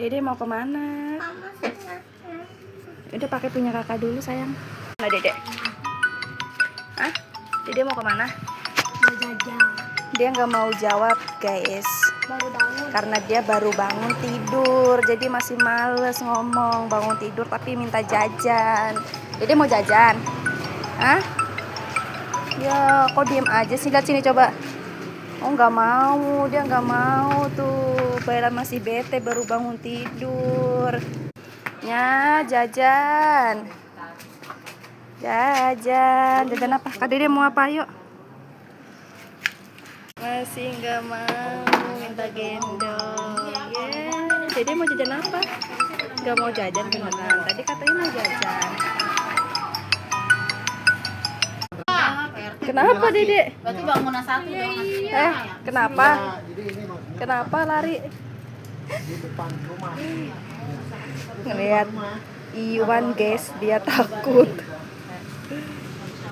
Dede mau kemana? Udah pakai punya kakak dulu sayang. Nah Dede. Hah? Dede mau kemana? Mau jajan. Dia nggak mau jawab guys. Baru bangun. Karena dia baru bangun tidur. Jadi masih males ngomong. Bangun tidur tapi minta jajan. Dede mau jajan? Hah? Ya kok diem aja sih? Lihat sini coba. Oh nggak mau, dia nggak mau tuh. Bella masih bete baru bangun tidur. Ya jajan. Jajan apa? Kak Dede mau apa? Yuk. Masih nggak mau, minta gendong. Yeah. Dede mau jajan apa? Nggak mau jajan beneran. Tadi katanya mau jajan. Kenapa Dede? Berarti bangunan satu dong. Kenapa? Kenapa lari? Ngeliat Iwan guys, dia takut.